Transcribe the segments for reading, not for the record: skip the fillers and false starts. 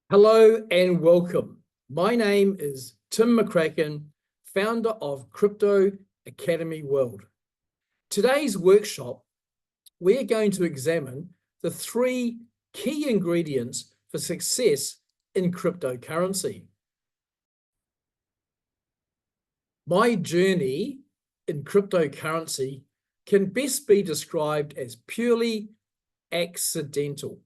Hello and welcome. My name is Tim McCracken, founder of Crypto Academy World. Today's workshop, we're going to examine the three key ingredients for success in cryptocurrency. My journey in cryptocurrency can best be described as purely accidental,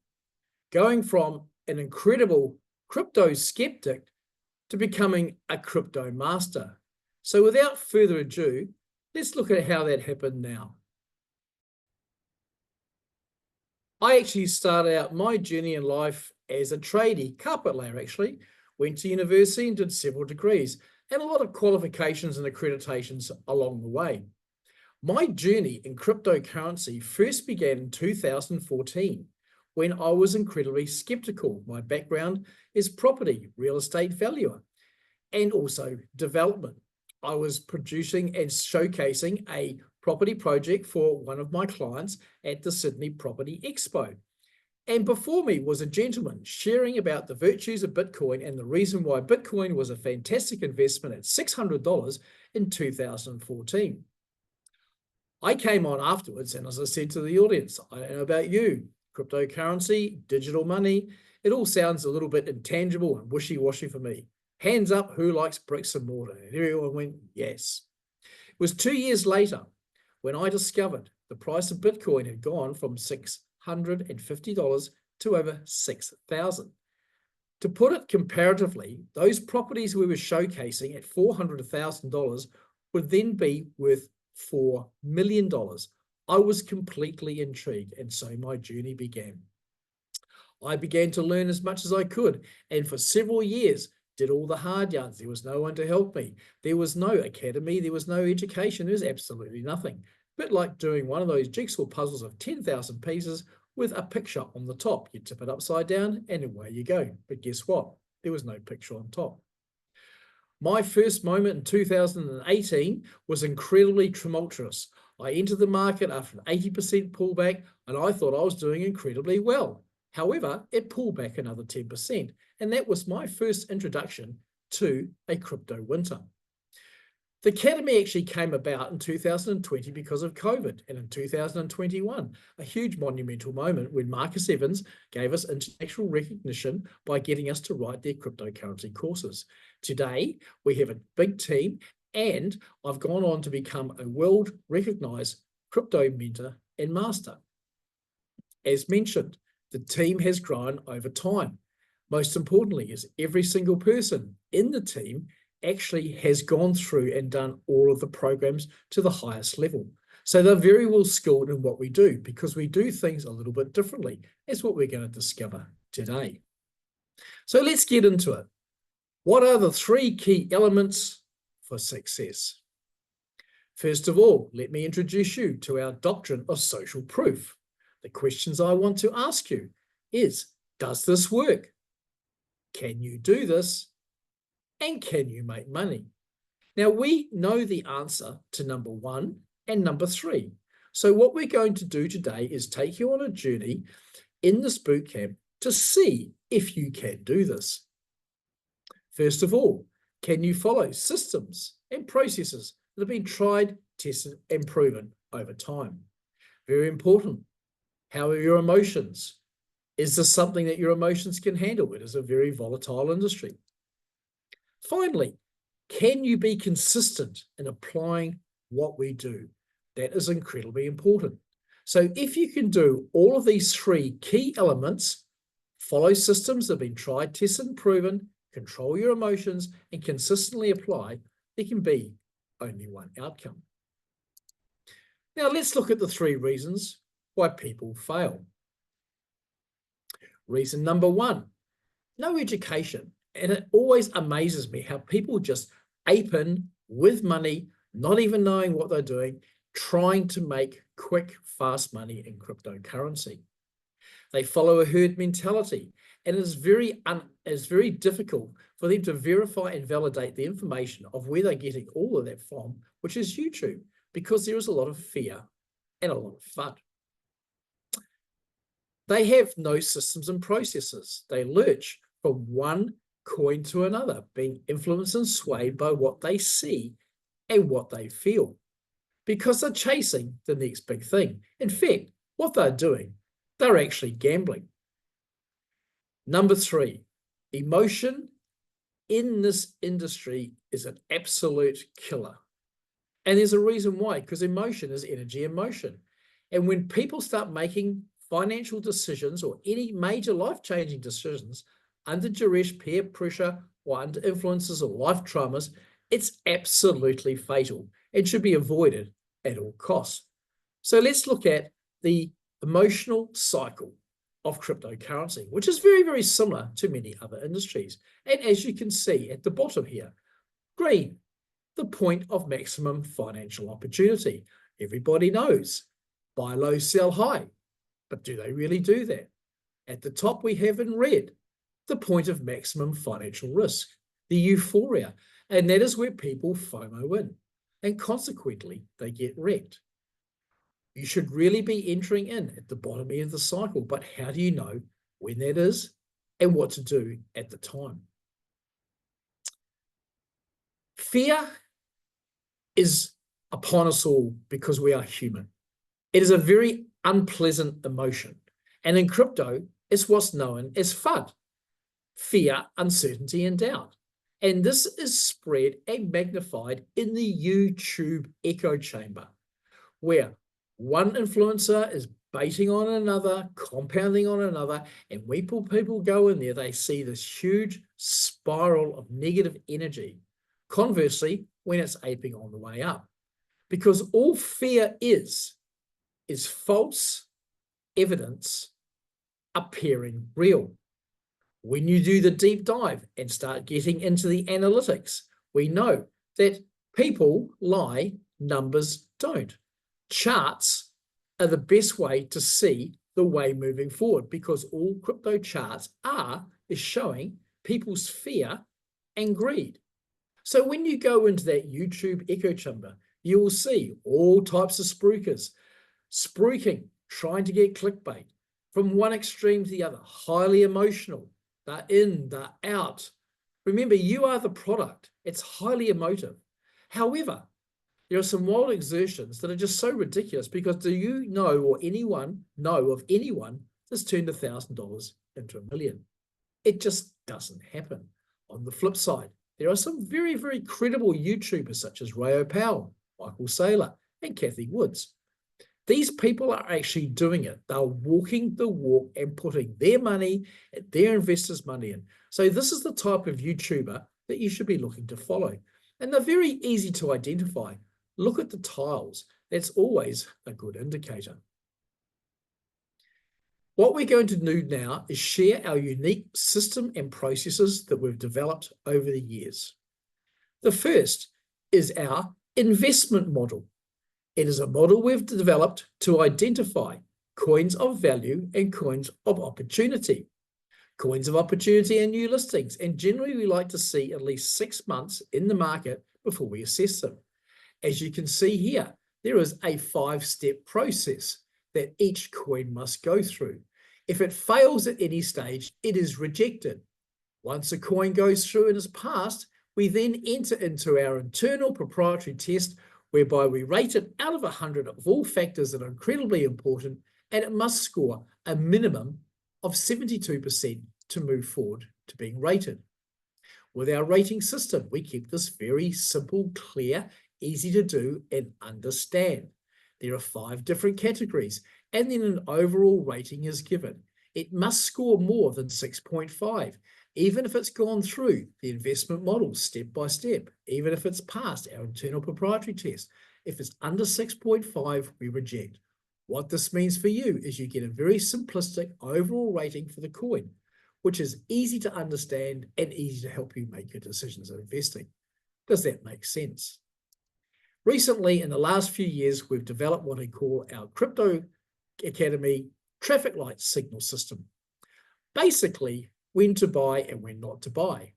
going from an incredible crypto skeptic to becoming a crypto master. So without further ado, let's look at how that happened now. I actually started out my journey in life as a tradie, carpet layer actually, went to university and did several degrees, and a lot of qualifications and accreditations along the way. My journey in cryptocurrency first began in 2014 when I was incredibly skeptical. My background is property, real estate valuer, and also development. I was producing and showcasing a property project for one of my clients at the Sydney Property Expo. And before me was a gentleman sharing about the virtues of Bitcoin and the reason why Bitcoin was a fantastic investment at $600 in 2014. I came on afterwards, and as I said to the audience, I don't know about you, cryptocurrency, digital money, it all sounds a little bit intangible and wishy-washy for me. Hands up, who likes bricks and mortar? And everyone went, yes. It was 2 years later when I discovered the price of Bitcoin had gone from $650 to over $6,000. To put it comparatively, those properties we were showcasing at $400,000 would then be worth $4 million. I was completely intrigued, and so my journey began. I began to learn as much as I could, and for several years did all the hard yards. There was no one to help me. There was no academy. There was no education. There was absolutely nothing. A bit like doing one of those jigsaw puzzles of 10,000 pieces with a picture on the top. You tip it upside down and away you go. But guess what? There was no picture on top. My first moment in 2018 was incredibly tumultuous. I entered the market after an 80% pullback, and I thought I was doing incredibly well. However, it pulled back another 10%, and that was my first introduction to a crypto winter. The Academy actually came about in 2020 because of COVID, and in 2021, a huge monumental moment when Marcus Evans gave us international recognition by getting us to write their cryptocurrency courses. Today, we have a big team, and I've gone on to become a world-recognized crypto mentor and master. As mentioned, the team has grown over time. Most importantly is every single person in the team actually has gone through and done all of the programs to the highest level. So they're very well skilled in what we do because we do things a little bit differently. That's what we're going to discover today. So let's get into it. What are the three key elements for success? First of all, let me introduce you to our doctrine of social proof. The questions I want to ask you is, does this work? Can you do this? And can you make money? Now, we know the answer to number 1 and number 3. So what we're going to do today is take you on a journey in this bootcamp to see if you can do this. First of all, can you follow systems and processes that have been tried, tested, and proven over time? Very important. How are your emotions? Is this something that your emotions can handle? It is a very volatile industry. Finally, can you be consistent in applying what we do? That is incredibly important. So if you can do all of these three key elements, follow systems that have been tried, tested, and proven, control your emotions, and consistently apply, there can be only one outcome. Now let's look at the 3 reasons why people fail. Reason number 1, no education. And it always amazes me how people just ape in with money, not even knowing what they're doing, trying to make quick, fast money in cryptocurrency. They follow a herd mentality, and it is very difficult for them to verify and validate the information of where they're getting all of that from, which is YouTube, because there is a lot of fear and a lot of FUD. They have no systems and processes. They lurch from one coin to another, being influenced and swayed by what they see and what they feel, because they're chasing the next big thing. In fact, what they're doing, they're actually gambling. Number 3, emotion in this industry is an absolute killer. And there's a reason why, because emotion is energy in motion. And when people start making financial decisions or any major life-changing decisions under duress, peer pressure, or under influences or life traumas, it's absolutely fatal and should be avoided at all costs. So let's look at the emotional cycle of cryptocurrency, which is very, very similar to many other industries. And as you can see at the bottom here, green, the point of maximum financial opportunity. Everybody knows, buy low, sell high. But do they really do that? At the top, we have in red, the point of maximum financial risk, the euphoria. And that is where people FOMO in. And consequently, they get wrecked. You should really be entering in at the bottom end of the cycle. But how do you know when that is and what to do at the time? Fear is upon us all because we are human. It is a very unpleasant emotion. And in crypto, it's what's known as FUD, fear, uncertainty, and doubt. And this is spread and magnified in the YouTube echo chamber, where one influencer is baiting on another, compounding on another, and when people go in there, they see this huge spiral of negative energy. Conversely, when it's aping on the way up. Because all fear is false evidence appearing real. When you do the deep dive and start getting into the analytics, we know that people lie, numbers don't. Charts are the best way to see the way moving forward, because all crypto charts is showing people's fear and greed. So when you go into that YouTube echo chamber, you will see all types of spruikers, spruiking, trying to get clickbait from one extreme to the other, highly emotional. They're in, they're out. Remember, you are the product. It's highly emotive. However, there are some wild exertions that are just so ridiculous, because do you know, or anyone know of anyone that's turned $1,000 into $1 million? It just doesn't happen. On the flip side, there are some very, very credible YouTubers such as Rayo Powell, Michael Saylor, and Kathy Woods. These people are actually doing it. They're walking the walk and putting their money, their investors' money in. So this is the type of YouTuber that you should be looking to follow. And they're very easy to identify. Look at the tiles. That's always a good indicator. What we're going to do now is share our unique system and processes that we've developed over the years. The first is our investment model. It is a model we've developed to identify coins of value and coins of opportunity. Coins of opportunity and new listings. And generally, we like to see at least 6 months in the market before we assess them. As you can see here, there is a 5-step process that each coin must go through. If it fails at any stage, it is rejected. Once a coin goes through and is passed, we then enter into our internal proprietary test, whereby we rate it out of 100 of all factors that are incredibly important, and it must score a minimum of 72% to move forward to being rated. With our rating system, we keep this very simple, clear, easy to do and understand. There are 5 different categories, and then an overall rating is given. It must score more than 6.5, even if it's gone through the investment model step by step, even if it's passed our internal proprietary test. If it's under 6.5, we reject. What this means for you is you get a very simplistic overall rating for the coin, which is easy to understand and easy to help you make your decisions in investing. Does that make sense? Recently, in the last few years, we've developed what I call our Crypto Academy traffic light signal system. Basically, when to buy and when not to buy.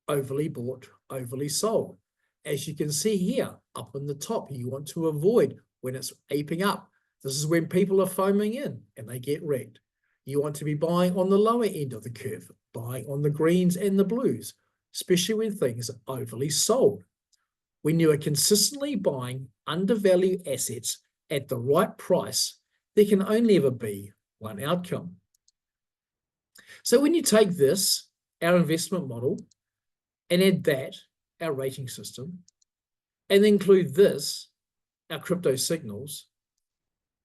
Overly bought, overly sold. As you can see here, up on the top, you want to avoid when it's aping up. This is when people are foaming in and they get wrecked. You want to be buying on the lower end of the curve, buying on the greens and the blues, especially when things are overly sold. When you are consistently buying undervalued assets at the right price, there can only ever be one outcome. So when you take this, our investment model, and add that, our rating system, and include this, our crypto signals,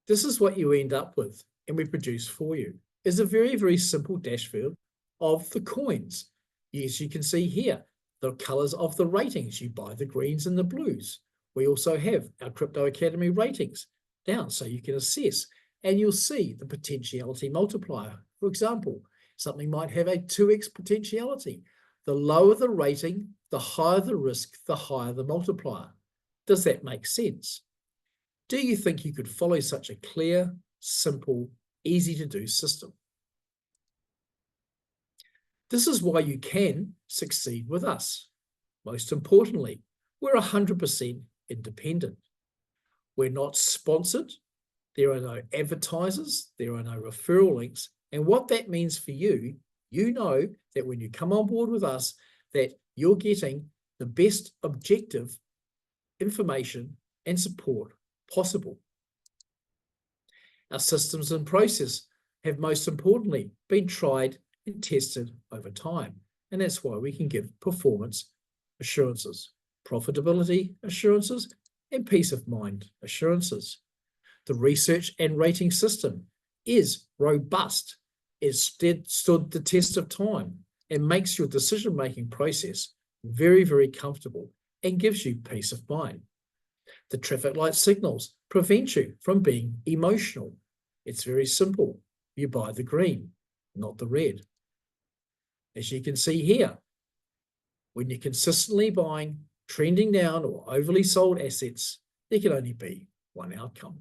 this is what you end up with, and we produce for you, is a very, very simple dashboard of the coins. Yes, you can see here, the colors of the ratings. You buy the greens and the blues. We also have our Crypto Academy ratings down so you can assess, and you'll see the potentiality multiplier. For example, something might have a 2x potentiality. The lower the rating, the higher the risk, the higher the multiplier. Does that make sense? Do you think you could follow such a clear, simple, easy to do system? This is why you can succeed with us. Most importantly, we're 100% independent. We're not sponsored. There are no advertisers. There are no referral links. And what that means for you, you know that when you come on board with us, that you're getting the best objective information and support possible. Our systems and process have most importantly been tried and tested over time. And that's why we can give performance assurances, profitability assurances, and peace of mind assurances. The research and rating system is robust. It stood the test of time and makes your decision-making process very, very comfortable and gives you peace of mind. The traffic light signals prevent you from being emotional. It's very simple. You buy the green, not the red. As you can see here, when you're consistently buying trending down or overly sold assets, there can only be one outcome.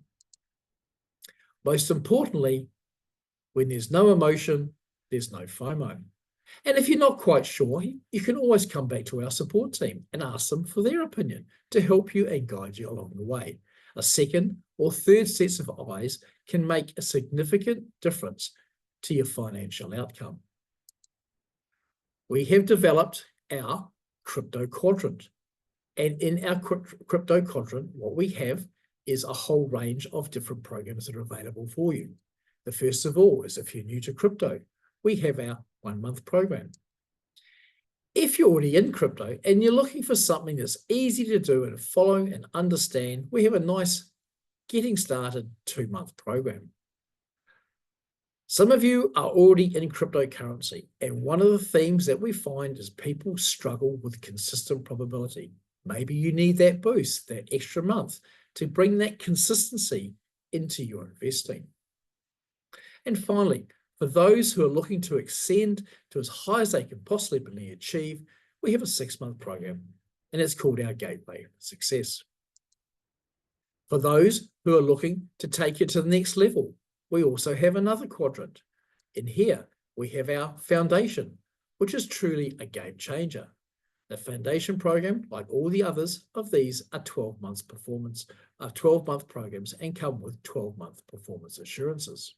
Most importantly, when there's no emotion, there's no FOMO. And if you're not quite sure, you can always come back to our support team and ask them for their opinion to help you and guide you along the way. A second or third sets of eyes can make a significant difference to your financial outcome. We have developed our crypto quadrant. And in our crypto quadrant, what we have is a whole range of different programs that are available for you. The first of all is if you're new to crypto, we have our 1-month program. If you're already in crypto and you're looking for something that's easy to do and follow and understand, we have a nice getting started 2-month program. Some of you are already in cryptocurrency, and one of the themes that we find is people struggle with consistent probability. Maybe you need that boost, that extra month to bring that consistency into your investing. And finally, for those who are looking to extend to as high as they can possibly achieve, we have a 6-month program, and it's called our Gateway Success. For those who are looking to take it to the next level, we also have another quadrant. In here, we have our foundation, which is truly a game changer. The foundation program, like all the others of these, are 12-month programs and come with 12-month performance assurances.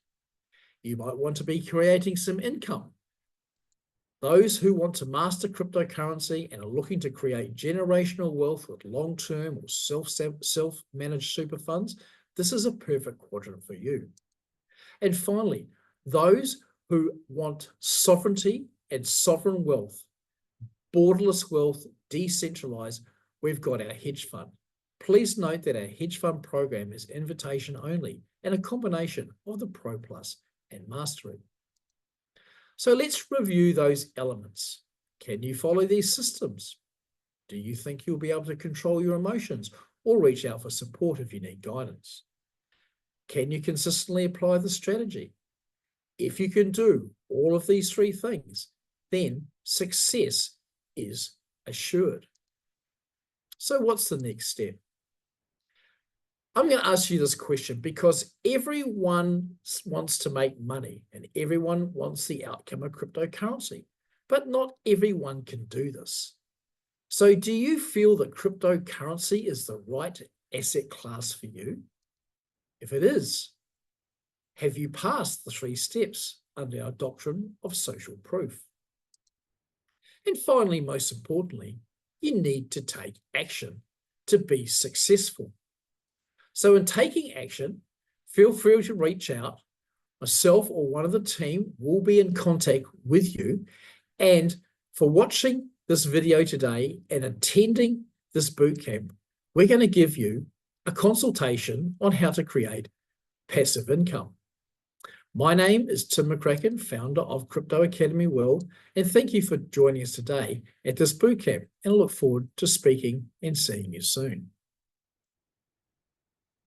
You might want to be creating some income. Those who want to master cryptocurrency and are looking to create generational wealth with long-term or self-managed super funds, this is a perfect quadrant for you. And finally, those who want sovereignty and sovereign wealth, borderless wealth, decentralized, we've got our hedge fund. Please note that our hedge fund program is invitation only and a combination of the Pro Plus and Mastery. So let's review those elements. Can you follow these systems? Do you think you'll be able to control your emotions or reach out for support if you need guidance? Can you consistently apply the strategy? If you can do all of these 3 things, then success is assured. So what's the next step? I'm going to ask you this question because everyone wants to make money and everyone wants the outcome of cryptocurrency, but not everyone can do this. So do you feel that cryptocurrency is the right asset class for you? If it is, have you passed the 3 steps under our doctrine of social proof. And finally, most importantly, you need to take action to be successful. So in taking action, feel free to reach out. Myself or one of the team will be in contact with you. And for watching this video today and attending this bootcamp, we're going to give you a consultation on how to create passive income. My name is Tim McCracken, founder of Crypto Academy World, and thank you for joining us today at this bootcamp, and I look forward to speaking and seeing you soon.